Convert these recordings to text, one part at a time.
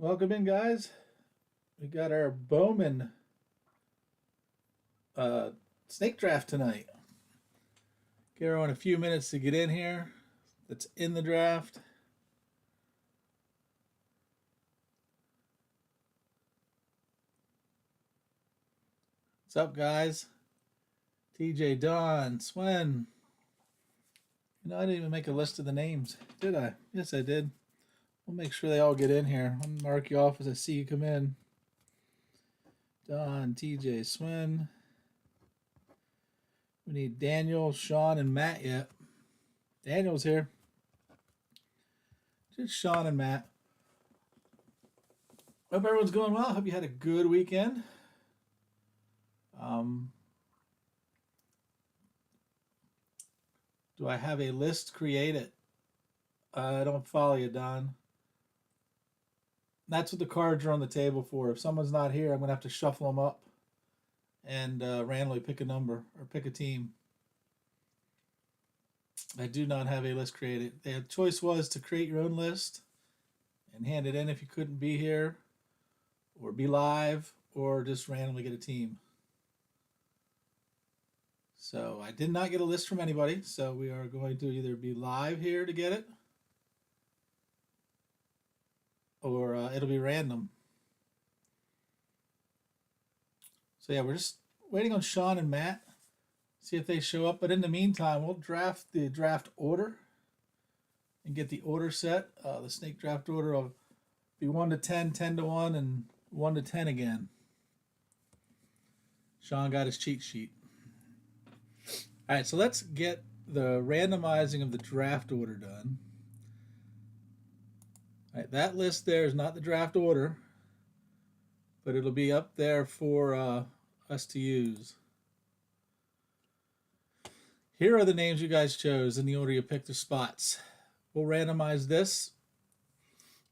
Welcome in, guys. We got our Bowman uh, snake draft tonight. Give everyone a few minutes to get in here. That's in the draft. What's up, guys? TJ, Don, Swen. I didn't even make a list of the names, did I? Yes, I did. We'll make sure they all get in here. I'll mark you off as I see you come in. Don, TJ, Swen. We need Daniel, Sean, and Matt yet. Daniel's here. Just Sean and Matt. Hope everyone's going well. Hope you had a good weekend. Do I have a list created? I don't follow you, Don. That's what the cards are on the table for. If someone's not here, I'm going to have to shuffle them up and randomly pick a number or pick a team. I do not have a list created. The choice was to create your own list and hand it in if you couldn't be here, or be live, or just randomly get a team. So I did not get a list from anybody, so we are going to either be live here to get it, or it'll be random. So yeah, we're just waiting on Sean and Matt, see if they show up. But in the meantime, we'll draft the draft order and get the order set. The snake draft order will be 1 to 10, 10 to 1, and 1 to 10 again. Sean got his cheat sheet. All right, so let's get the randomizing of the draft order done. All right, that list there is not the draft order, but it'll be up there for us to use. Here are the names you guys chose in the order you picked the spots. We'll randomize this,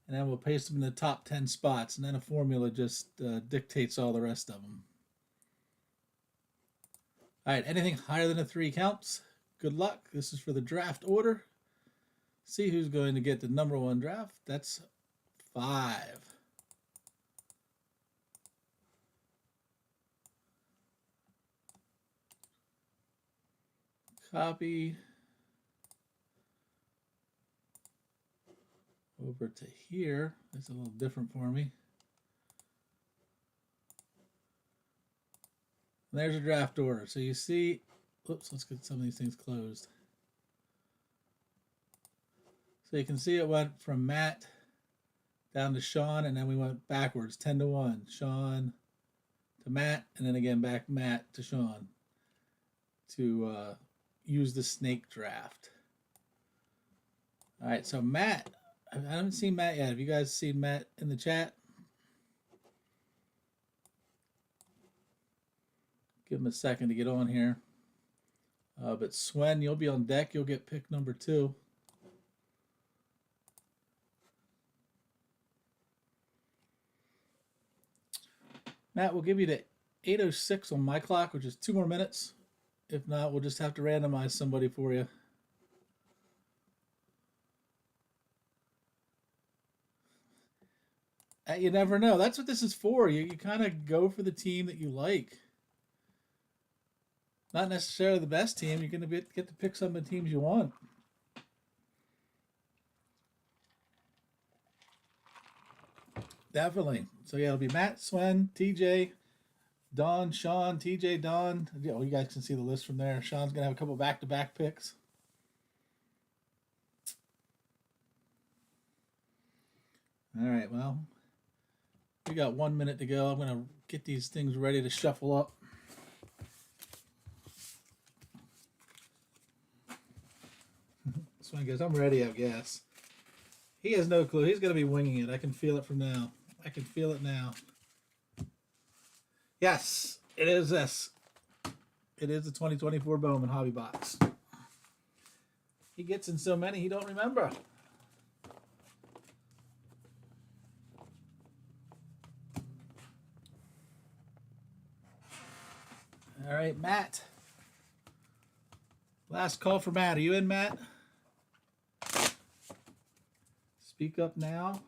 and then we'll paste them in the top 10 spots, and then a formula just dictates all the rest of them. All right, anything higher than a 3 counts. Good luck. This is for the draft order. See who's going to get the number 1 draft. That's 5. Copy over to here. It's a little different for me. And there's a draft order. So you see, oops, let's get some of these things closed. So you can see it went from Matt down to Sean, and then we went backwards, 10 to 1. Sean to Matt, and then again back Matt to Sean to use the snake draft. All right, so Matt, I haven't seen Matt yet. Have you guys seen Matt in the chat? Give him a second to get on here. But Swen, you'll be on deck. You'll get pick number 2. Matt, we'll give you the 8:06 on my clock, which is 2 more minutes. If not, we'll just have to randomize somebody for you. You never know. That's what this is for. You kind of go for the team that you like. Not necessarily the best team. You're going to get to pick some of the teams you want. Definitely. So yeah, it'll be Matt, Swen, TJ, Don, Sean, TJ, Don. Yeah, well, you guys can see the list from there. Sean's going to have a couple back-to-back picks. All right, well, we got 1 minute to go. I'm going to get these things ready to shuffle up. Swen goes, I'm ready, I guess. He has no clue. He's going to be winging it. I can feel it from now. I can feel it now. Yes, it is this. It is the 2024 Bowman Hobby Box. He gets in so many he don't remember. All right, Matt. Last call for Matt. Are you in, Matt? Speak up now.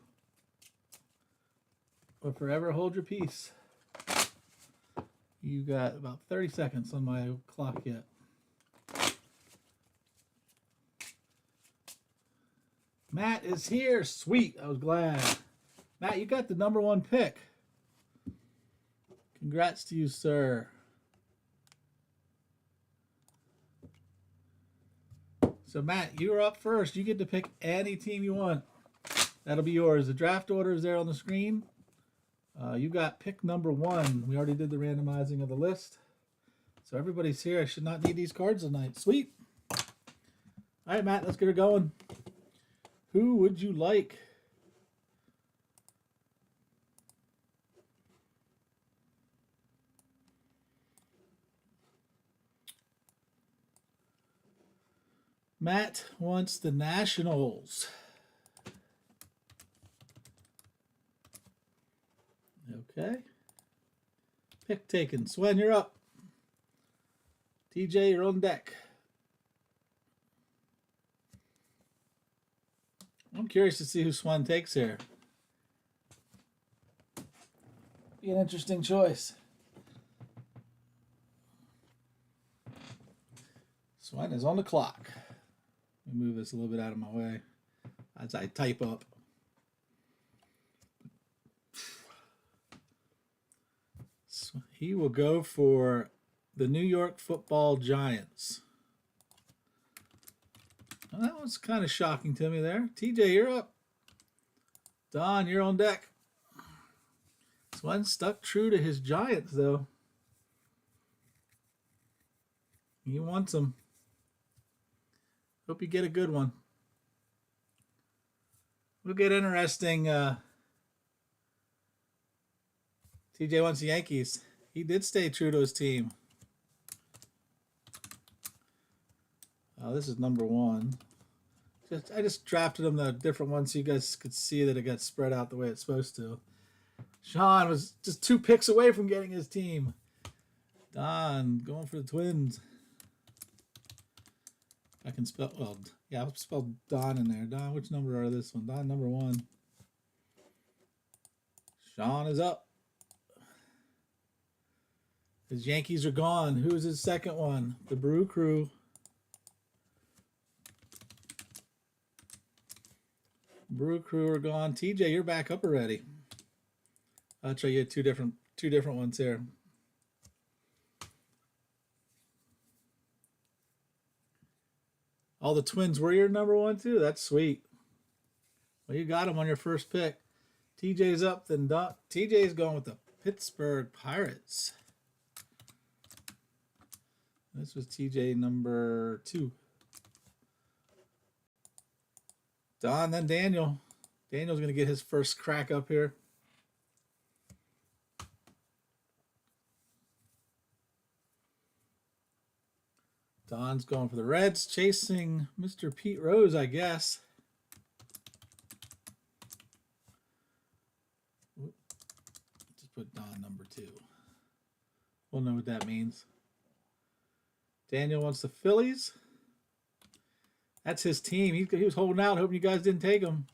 or forever hold your peace. You got about 30 seconds on my clock yet. Matt is here. Sweet. I was glad. Matt, you got the #1 pick. Congrats to you, sir. So, Matt, you're up first. You get to pick any team you want. That'll be yours. The draft order is there on the screen. You got pick #1. We already did the randomizing of the list. So everybody's here. I should not need these cards tonight. Sweet. All right, Matt, let's get her going. Who would you like? Matt wants the Nationals. Okay. Pick taken. Swen, you're up. TJ, you're on deck. I'm curious to see who Swen takes here. Be an interesting choice. Swen is on the clock. Let me move this a little bit out of my way as I type up. So he will go for the New York Football Giants. Well, that was kind of shocking to me there. TJ, you're up. Don, you're on deck. Swen stuck true to his Giants, though. He wants them. Hope you get a good one. We'll get interesting. TJ wants the Yankees. He did stay true to his team. This is #1. I just drafted them the different ones so you guys could see that it got spread out the way it's supposed to. Sean was just 2 picks away from getting his team. Don going for the Twins. I can spell, well, yeah, I'll spell Don in there. Don, which number are this one? Don #1. Sean is up. His Yankees are gone. Who's his second one? The Brew Crew. Brew Crew are gone. TJ, you're back up already. I'll try you had two different ones here. All the Twins were your #1 too. That's sweet. Well, you got them on your first pick. TJ's up, then TJ's going with the Pittsburgh Pirates. This was TJ #2. Don, then Daniel. Daniel's going to get his first crack up here. Don's going for the Reds, chasing Mr. Pete Rose, I guess. Just put Don #2. We'll know what that means. Daniel wants the Phillies. That's his team. He was holding out, hoping you guys didn't take him.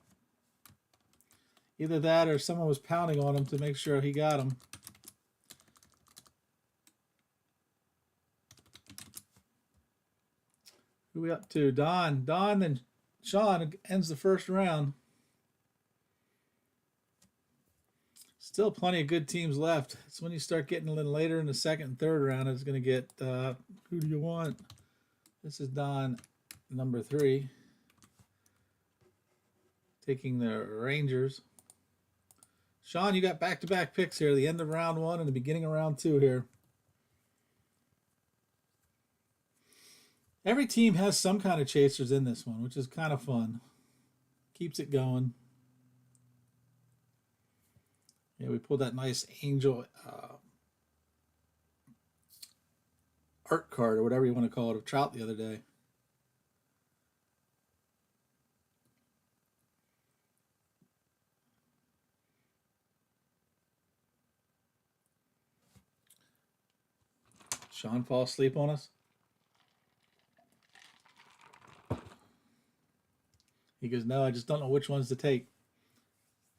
Either that or someone was pounding on him to make sure he got him. Who are we up to? Don. Don, then Sean ends the first round. Still plenty of good teams left. It's when you start getting a little later in the second and third round, it's going to get, who do you want? This is Don #3. Taking the Rangers. Sean, you got back-to-back picks here. The end of round 1 and the beginning of round 2 here. Every team has some kind of chasers in this one, which is kind of fun. Keeps it going. Yeah, we pulled that nice angel art card or whatever you want to call it of Trout the other day. Sean fall asleep on us? He goes, no, I just don't know which ones to take.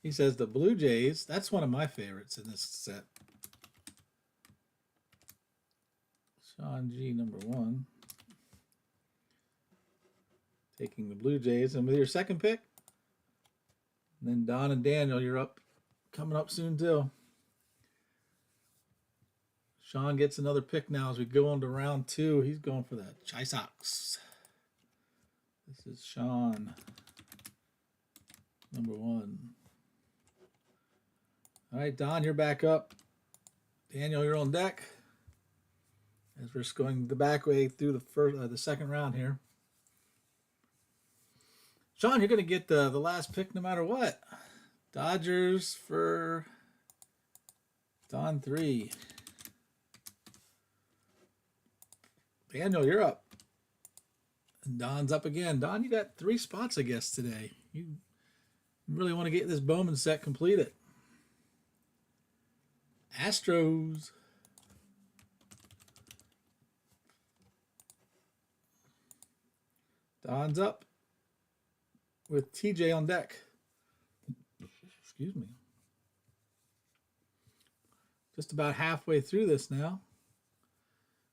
He says the Blue Jays. That's one of my favorites in this set. Sean G, number 1. Taking the Blue Jays. And with your second pick, and then Don and Daniel, you're up. Coming up soon, too. Sean gets another pick now as we go on to round 2. He's going for the Chi Sox. This is Sean, number 1. All right, Don, you're back up. Daniel, you're on deck. As we're going the back way through the second round here. Sean, you're going to get the last pick no matter what. Dodgers for Don 3. Daniel, you're up. And Don's up again. Don, you got 3 spots, I guess, today. You really want to get this Bowman set completed. Astros. Don's up with TJ on deck. Excuse me. Just about halfway through this now.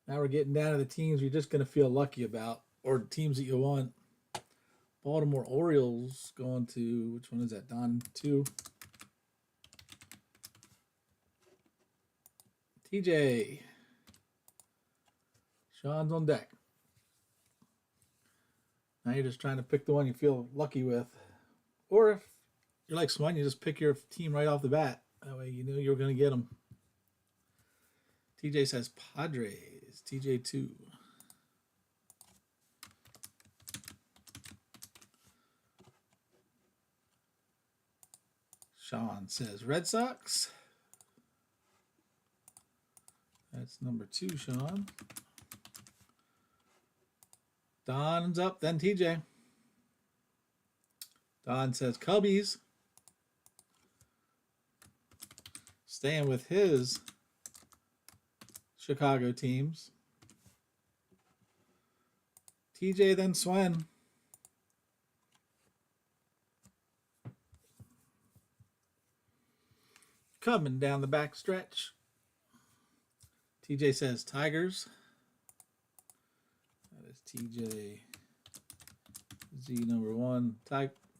Now we're getting down to the teams you're just going to feel lucky about, or teams that you want. Baltimore Orioles going to, which one is that? Don 2. TJ. Sean's on deck. Now you're just trying to pick the one you feel lucky with. Or if you're like Swan, you just pick your team right off the bat. That way you know you're going to get them. TJ says Padres. TJ 2. Sean says Red Sox. That's number 2, Sean. Don's up, then TJ. Don says Cubbies. Staying with his Chicago teams. TJ, then Swen. Coming down the back stretch. TJ says Tigers. That is TJ Z number 1.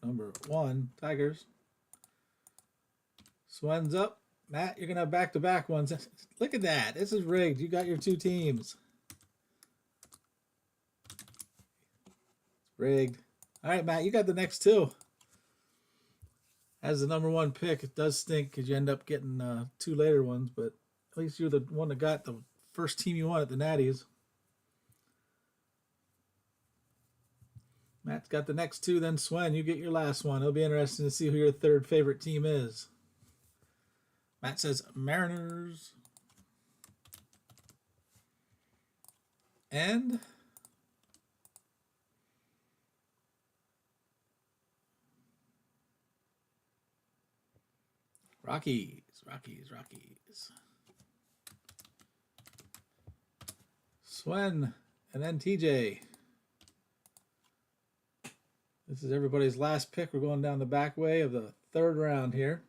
Number 1, Tigers. Swen's up. Matt, you're going to have back-to-back ones. Look at that. This is rigged. You got your 2 teams. It's rigged. All right, Matt, you got the next 2. As the number 1 pick, it does stink because you end up getting 2 later ones, but at least you're the one that got the first team you want at the Natties. Matt's got the next 2, then Swen, you get your last one. It'll be interesting to see who your third favorite team is. Matt says Mariners. And Rockies. Swen, and then TJ. This is everybody's last pick. We're going down the back way of the 3rd round here.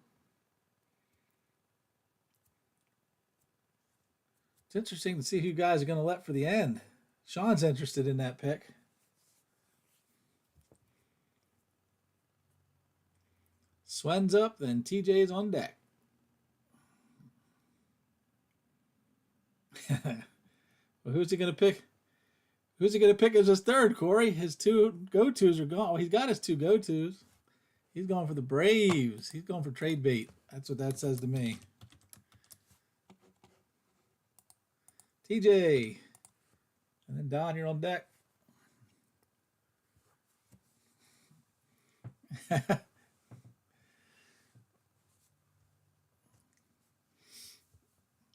It's interesting to see who you guys are going to let for the end. Sean's interested in that pick. Swen's up, then TJ's on deck. Well, who's he going to pick? Who's he going to pick as his third, Corey? His 2 go-tos are gone. Oh, he's got his 2 go-tos. He's going for the Braves. He's going for trade bait. That's what that says to me. TJ. And then Don, you're on deck.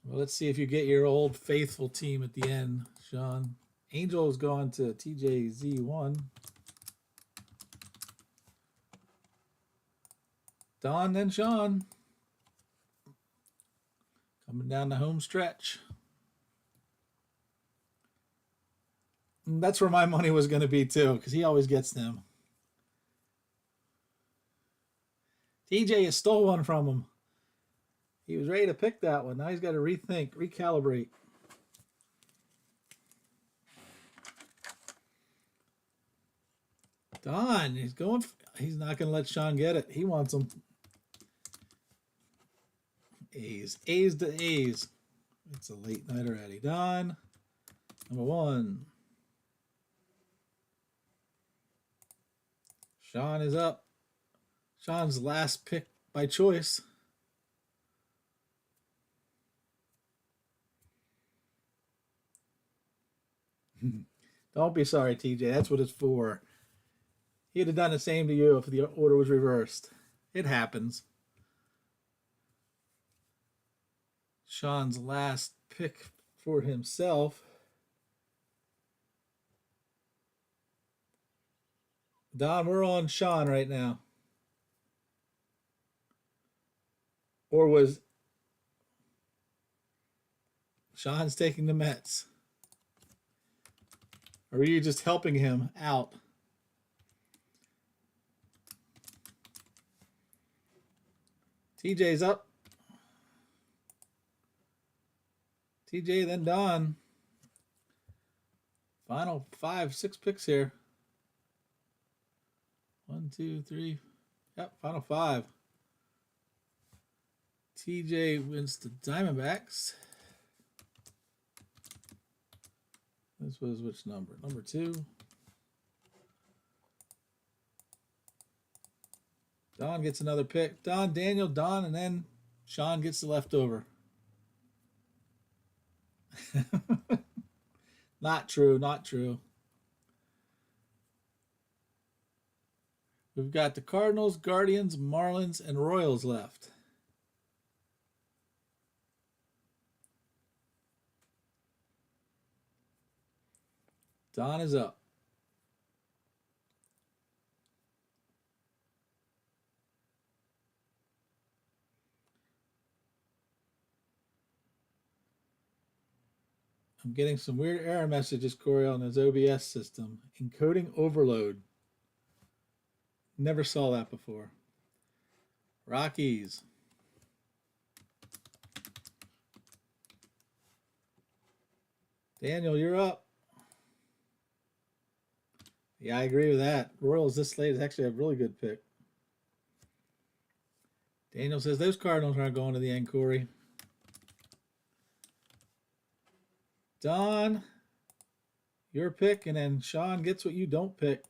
Well, let's see if you get your old faithful team at the end, Sean. Angel's going to TJZ1. Don, then Sean. Coming down the home stretch. And that's where my money was going to be, too, because he always gets them. TJ has stole one from him. He was ready to pick that one. Now he's got to rethink, recalibrate. Don, he's going. He's not going to let Sean get it. He wants them. A's. A's to A's. It's a late night already. Don, number 1. Sean is up. Sean's last pick by choice. Don't be sorry, TJ. That's what it's for. He'd have done the same to you if the order was reversed. It happens. Sean's last pick for himself. Don, we're on Sean right now. Or was Sean's taking the Mets? Or are you just helping him out? TJ's up. TJ, then Don. Final 5, 6 picks here. 1, 2, 3. Yep, final 5. TJ wins the Diamondbacks. This was which number? Number 2. Don gets another pick. Don, Daniel, Don, and then Sean gets the leftover. Not true, not true. We've got the Cardinals, Guardians, Marlins, and Royals left. Don is up. I'm getting some weird error messages, Corey, on his OBS system. Encoding overload. Never saw that before. Rockies. Daniel, you're up. Yeah, I agree with that. Royals this slate is actually a really good pick. Daniel says those Cardinals aren't going to the end, Corey. Don, your pick, and then Sean gets what you don't pick.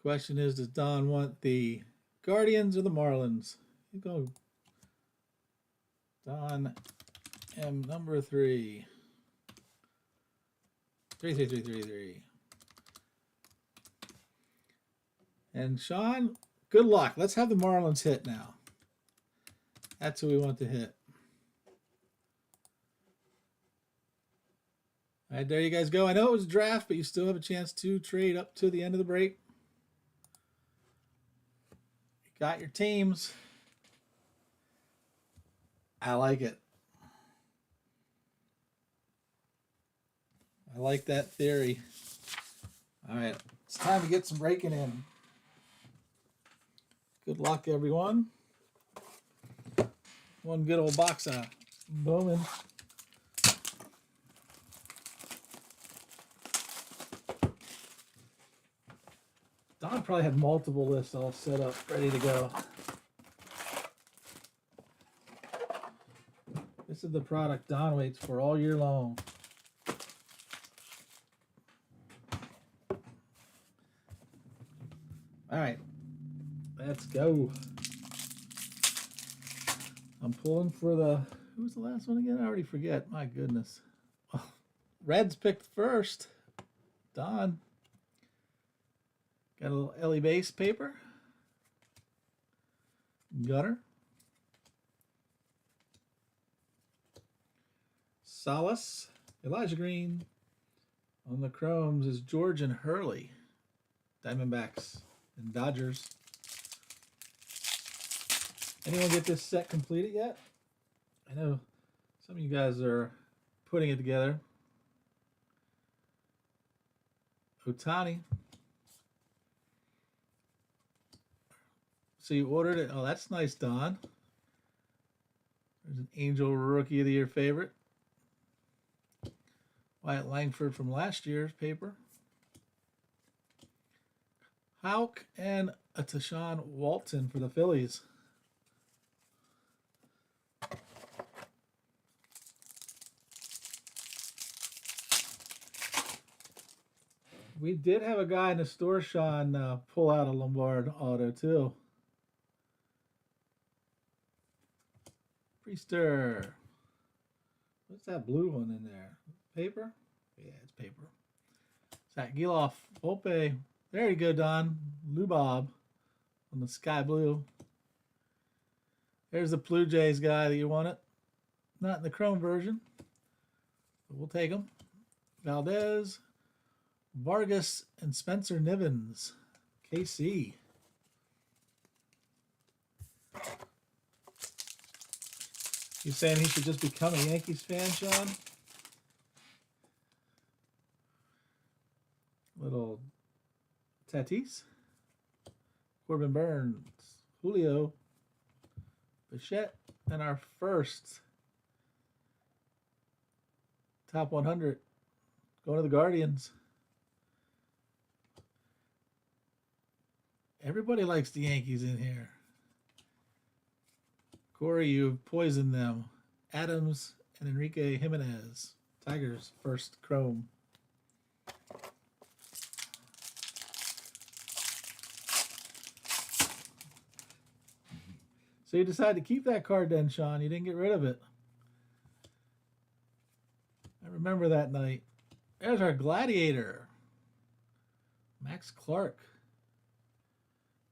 Question is, does Don want the Guardians or the Marlins? You go. Don M number 3. 33333. And Sean, good luck. Let's have the Marlins hit now. That's who we want to hit. All right, there you guys go. I know it was a draft, but you still have a chance to trade up to the end of the break. You got your teams. I like it. I like that theory. All right, it's time to get some breaking in. Good luck, everyone. One good old box of Bowman. Don probably had multiple lists all set up, ready to go. This is the product Don waits for all year long. All right, let's go. I'm pulling for the, who was the last one again? I already forget. My goodness. Oh, Reds picked first. Don. Got a little Ellie base paper. Gunner. Solace. Elijah Green. On the chromes is George and Hurley. Diamondbacks and Dodgers. Anyone get this set completed yet? I know Some of you guys are putting it together. Otani. So you ordered it. Oh, that's nice, Don. There's an Angel Rookie of the Year favorite. Wyatt Langford from last year's paper. Houck and a Tashawn Walton for the Phillies. We did have a guy in the store, Sean, pull out a Lombard auto, too. Priester. What's that blue one in there? Paper? Yeah, it's paper. Zach Giloff. Volpe. There you go, Don. Lubob on the sky blue. There's the Blue Jays guy that you wanted. Not in the chrome version, but we'll take them. Valdez, Vargas, and Spencer Nivens. KC. You saying he should just become a Yankees fan, Sean? Little Tatis. Corbin Burns. Julio. Bichette. And our first top 100 going to the Guardians. Everybody likes the Yankees in here. Corey, you've poisoned them. Adams and Enrique Jimenez. Tigers first chrome. So you decided to keep that card then, Sean. You didn't get rid of it. I remember that night. There's our Gladiator. Max Clark.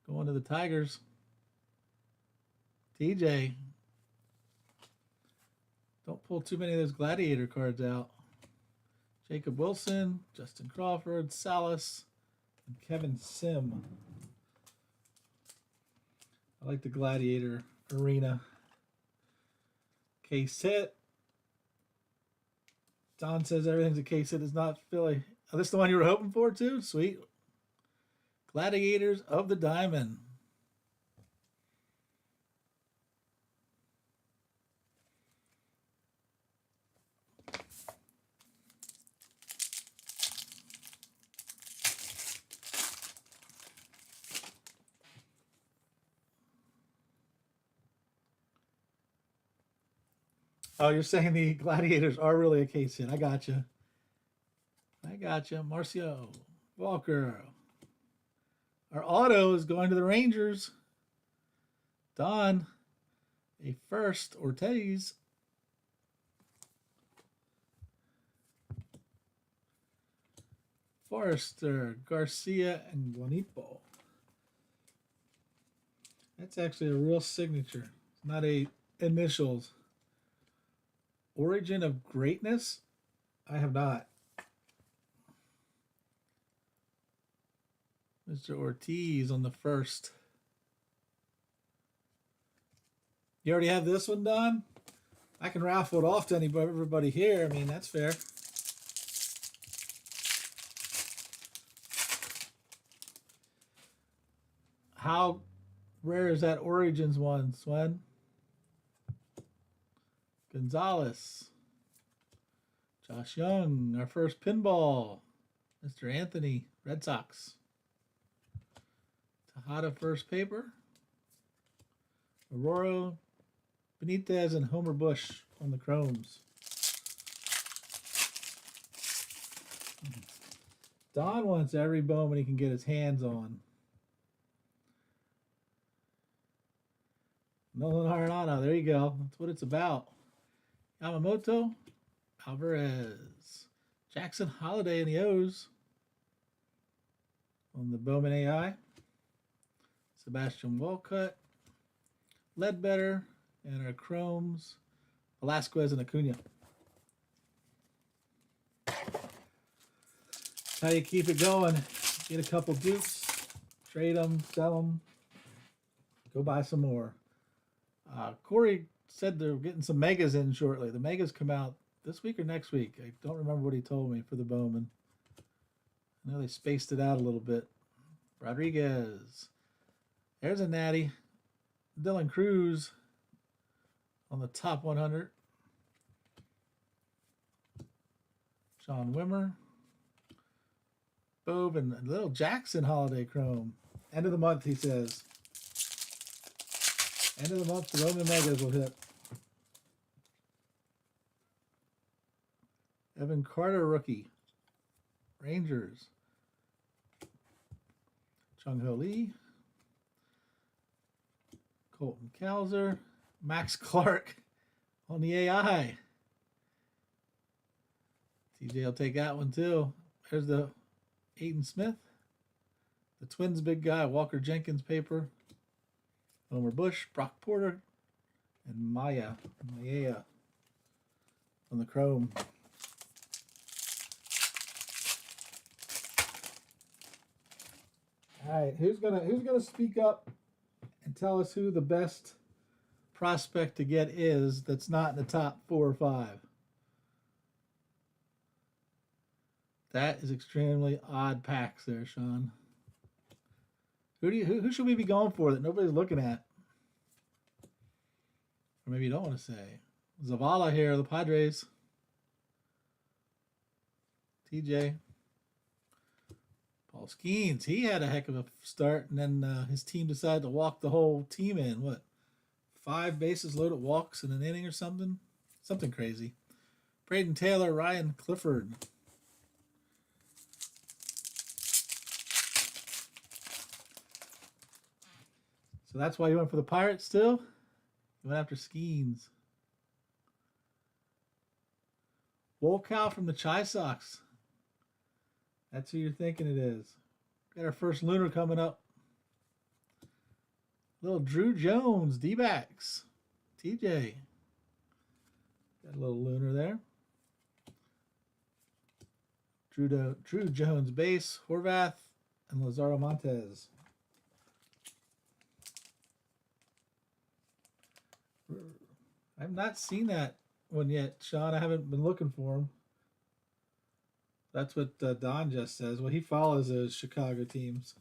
Going to the Tigers. TJ. Don't pull too many of those Gladiator cards out. Jacob Wilson, Justin Crawford, Salas, and Kevin Sim. I like the Gladiator Arena. Case hit. Don says everything's a case hit. Is not Philly. Oh, this the one you were hoping for too? Sweet. Gladiators of the Diamond. Oh, you're saying the Gladiators are really a case hit. I got you. Marcio Walker. Our auto is going to the Rangers. Don, a first Ortiz. Forrester, Garcia, and Guanipo. That's actually a real signature. It's not a initials. Origin of Greatness? I have not. Mr. Ortiz on the first. You already have this one, Don? I can raffle it off to everybody here. I mean, that's fair. How rare is that Origins one, Swen? Gonzalez. Josh Young, our first pinball. Mr. Anthony, Red Sox. Tejada first paper. Aurora, Benitez, and Homer Bush on the chromes. Don wants every Bowman he can get his hands on. Nolan Arenado, there you go. That's what it's about. Yamamoto, Alvarez, Jackson Holiday in the O's on the Bowman AI. Sebastian Walcott, Ledbetter, and our chromes, Velasquez and Acuna. How you keep it going. Get a couple dupes, trade them, sell them, go buy some more. Corey said they're getting some megas in shortly. The megas come out this week or next week. I don't remember what he told me for the Bowman. I know they spaced it out a little bit. Rodriguez. There's a natty. Dylan Cruz on the top 100. Sean Wimmer. Bowman. Little Jackson holiday chrome. End of the month, he says. End of the month, the Roman Megas will hit. Evan Carter, rookie. Rangers. Chung Ho Lee. Colton Cowser. Max Clark on the AI. TJ will take that one too. There's the Aiden Smith. The Twins big guy. Walker Jenkins paper. Homer Bush. Brock Porter. And Maya on the chrome. All right, who's gonna speak up and tell us who the best prospect to get is that's not in the top 4 or 5? That is extremely odd packs there, Sean. Who should we be going for that nobody's looking at? Or maybe you don't want to say. Zavala here, the Padres. TJ. Paul Skeens, he had a heck of a start, and then his team decided to walk the whole team in. What? 5 bases loaded walks in an inning or something? Something crazy. Braden Taylor, Ryan Clifford. So that's why you went for the Pirates still? You went after Skeens. Wolkow from the Chi Sox. That's who you're thinking it is. Got our first lunar coming up. Little Drew Jones, D-backs. TJ. Got a little lunar there. Drew Jones base, Horvath, and Lazaro Montes. I've not seen that one yet, Sean. I haven't been looking for him. That's what Don just says. Well, he follows those Chicago teams.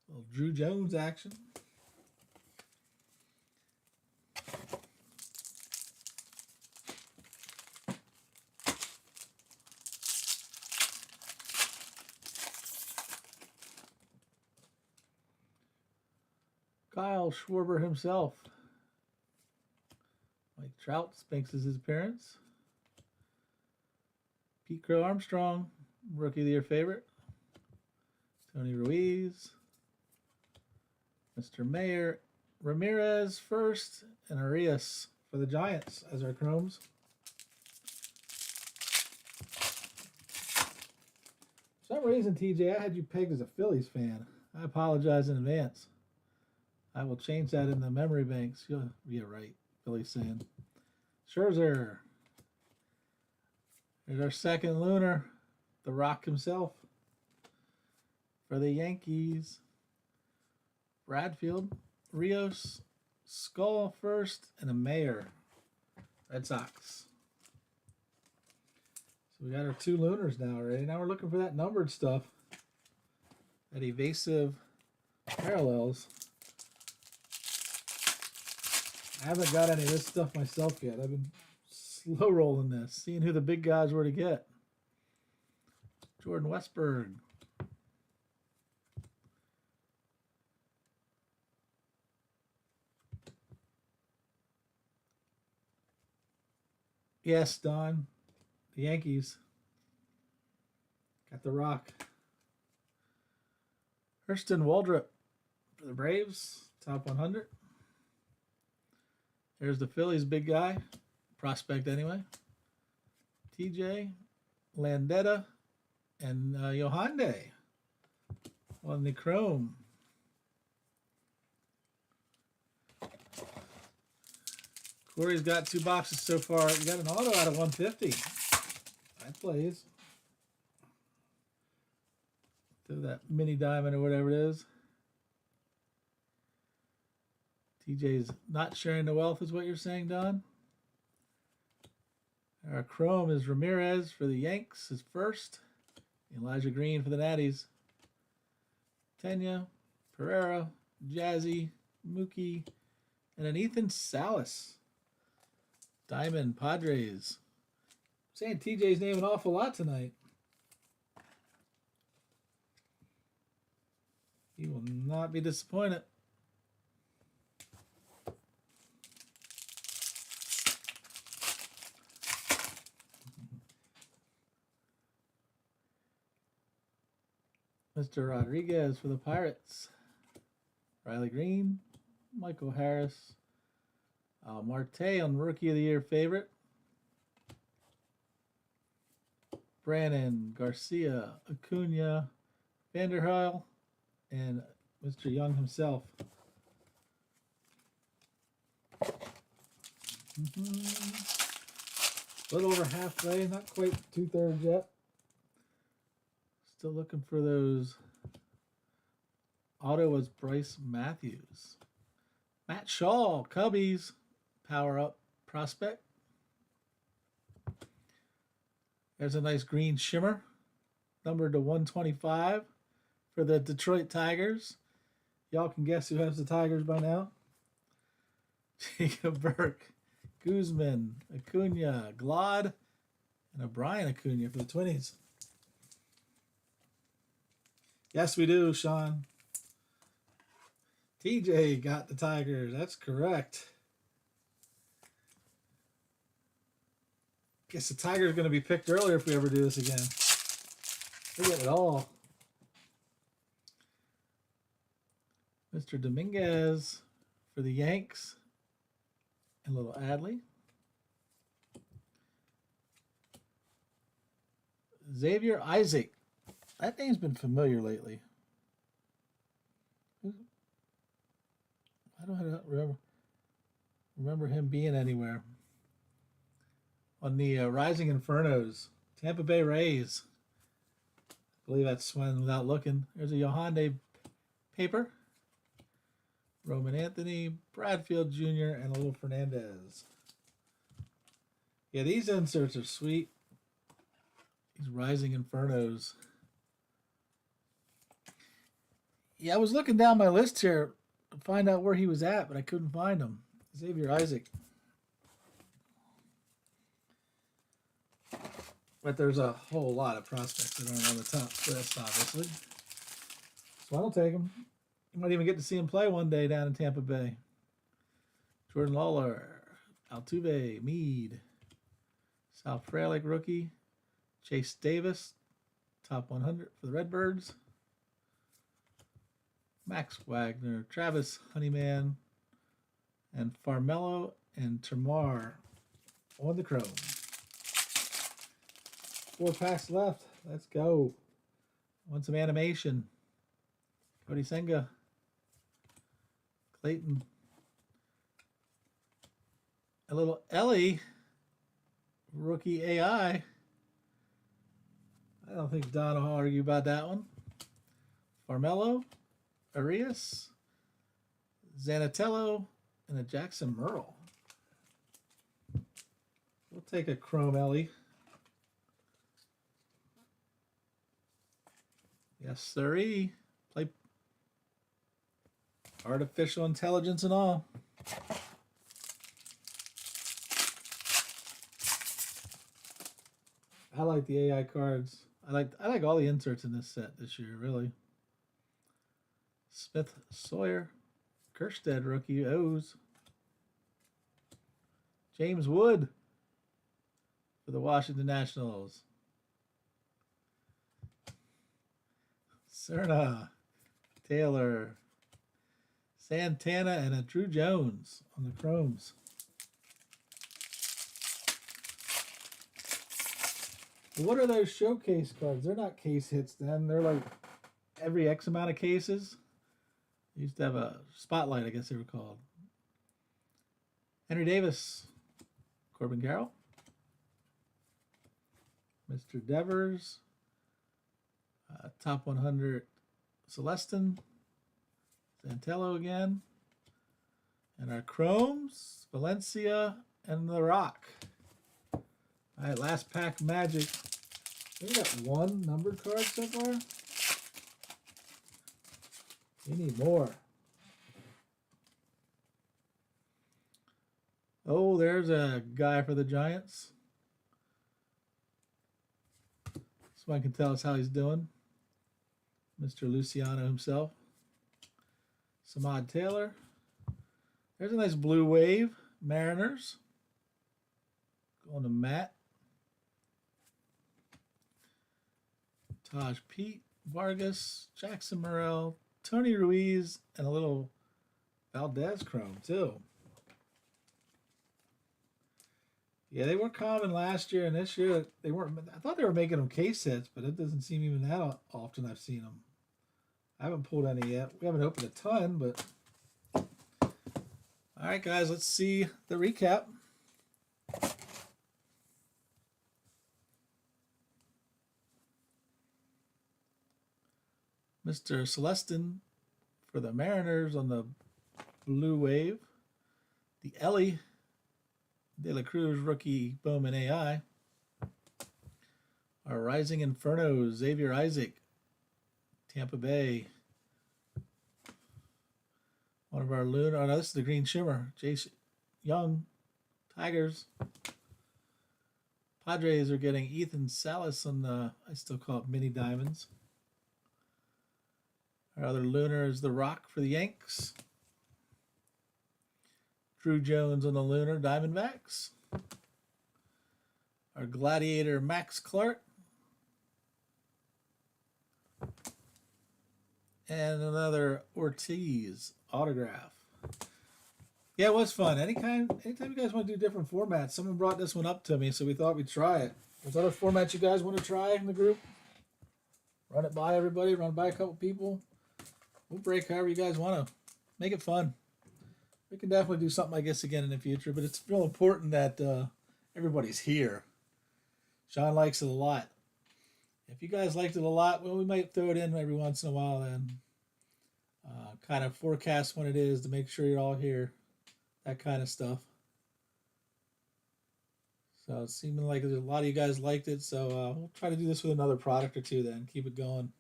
Little Drew Jones action. Kyle Schwarber himself. Mike Trout makes his appearance. Pete Crow Armstrong, Rookie of the Year favorite. Tony Ruiz. Mr. Mayor Ramirez first, and Arias for the Giants as our chromes. For some reason, TJ, I had you pegged as a Phillies fan. I apologize in advance. I will change that in the memory banks. You'll be right, Phillies fan. Scherzer. There's our second lunar, the Rock himself. For the Yankees, Bradfield, Rios, Skull first, and a Mayor. Red Sox. So we got our 2 lunars now already. Now we're looking for that numbered stuff. That evasive parallels. I haven't got any of this stuff myself yet. I've been slow rolling this, seeing who the big guys were to get. Jordan Westberg. Yes, Don. The Yankees. Got the Rock. Hurston Waldrop for the Braves. Top 100. There's the Phillies big guy. Prospect anyway. TJ, Landetta, and Yohande on the chrome. Corey's got 2 boxes so far. We got an auto out of 150. That plays. So that mini diamond or whatever it is. TJ's not sharing the wealth, is what you're saying, Don? Our Chrome is Ramirez for the Yanks, his first. Elijah Green for the Natties. Tenya, Pereira, Jazzy, Mookie, and an Ethan Salas. Diamond Padres. I'm saying TJ's name an awful lot tonight. He will not be disappointed. Mr. Rodriguez for the Pirates. Riley Green, Michael Harris, Marte on Rookie of the Year favorite. Brandon, Garcia, Acuna, Vanderheil, and Mr. Young himself. A little over halfway, not quite 2/3 yet. Still looking for those. Auto was Bryce Matthews. Matt Shaw, Cubbies, power up prospect. There's a nice green shimmer, numbered to 125 for the Detroit Tigers. Y'all can guess who has the Tigers by now. Jacob Burke, Guzman, Acuna, Glad, and O'Brien Acuna for the Twinnies. Yes, we do, Sean. TJ got the Tigers. That's correct. Guess the Tigers are going to be picked earlier if we ever do this again. They get it all. Mr. Dominguez for the Yanks. And little Adley. Xavier Isaac. That name's been familiar lately. I don't remember him being anywhere. On the Rising Infernos, Tampa Bay Rays. I believe that's one without looking. There's a Yohande paper. Roman Anthony, Bradfield Jr., and a little Fernandez. Yeah, these inserts are sweet. These Rising Infernos. Yeah, I was looking down my list here to find out where he was at, but I couldn't find him. Xavier Isaac. But there's a whole lot of prospects that aren't on the top list, obviously. So I don't take him. You might even get to see him play one day down in Tampa Bay. Jordan Lawler, Altuve, Meade, Sal Frelick rookie, Chase Davis, top 100 for the Redbirds, Max Wagner, Travis Honeyman, and Farmello and Termar on the Chrome. 4 packs left. Let's go. Want some animation. Cody Senga. Clayton. A little Ellie. Rookie AI. I don't think Don will argue about that one. Farmello. Arias. Zanatello. And a Jackson Merle. We'll take a Chrome Ellie. Yes, sirree. Play artificial intelligence and all. I like the AI cards. I like all the inserts in this set this year, really. Smith Sawyer, Kerstead rookie O's. James Wood for the Washington Nationals. Cerna, Taylor, Santana, and a Drew Jones on the Chromes. What are those showcase cards? They're not case hits then. They're like every X amount of cases. They used to have a spotlight, I guess they were called. Henry Davis, Corbin Carroll, Mr. Devers, top 100 Celestin, Santello again, And our Chromes, Valencia, and The Rock. All right, last pack Magic. We got one numbered card so far. We need more. Oh, there's a guy for the Giants. So I can tell us how he's doing. Mr. Luciano himself. Samad Taylor. There's a nice blue wave. Mariners. Going to Matt. Taj Pete. Vargas. Jackson Morrell. Tony Ruiz. And a little Valdez Chrome too. Yeah, they were common last year, and this year they weren't. I thought they were making them case sets, but it doesn't seem even that often I've seen them. I haven't pulled any yet. We haven't opened a ton, but all right, guys, let's see the recap. Mr. Celestin for the Mariners on the blue wave. The Ellie De La Cruz rookie Bowman AI. Our Rising Inferno, Xavier Isaac, Tampa Bay. One of our Lunar, oh no, this is the Green Shimmer, Jace Young, Tigers. Padres are getting Ethan Salas on the, I still call it mini diamonds. Our other Lunar is the Rock for the Yanks. Drew Jones on the Lunar Diamondbacks. Our Gladiator Max Clark. And another Ortiz autograph. Yeah, it was fun. Anytime you guys want to do different formats, someone brought this one up to me, so we thought we'd try it. There's other formats you guys want to try in the group? Run it by everybody, run it by a couple people. We'll break however you guys want to. Make it fun. We can definitely do something like this again in the future, but it's real important that everybody's here. Sean likes it a lot. If you guys liked it a lot, well, we might throw it in every once in a while and kind of forecast when it is to make sure you're all here. That kind of stuff. So it's seeming like a lot of you guys liked it, so we'll try to do this with another product or two then. Keep it going.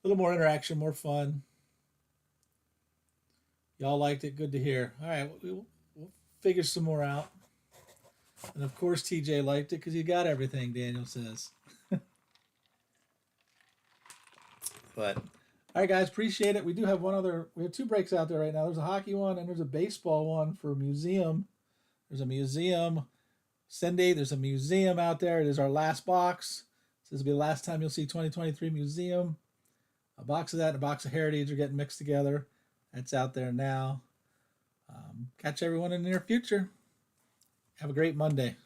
A little more interaction, more fun. Y'all liked it. Good to hear. All right, we'll figure some more out. And of course, TJ liked it because you got everything, Daniel says. But, all right, guys, appreciate it. We do have we have two breaks out there right now. There's a hockey one and there's a baseball one for a museum. There's a museum. Sunday, there's a museum out there. It is our last box. This will be the last time you'll see 2023 museum. A box of that and a box of heritage are getting mixed together. That's out there now. Catch everyone in the near future. Have a great Monday.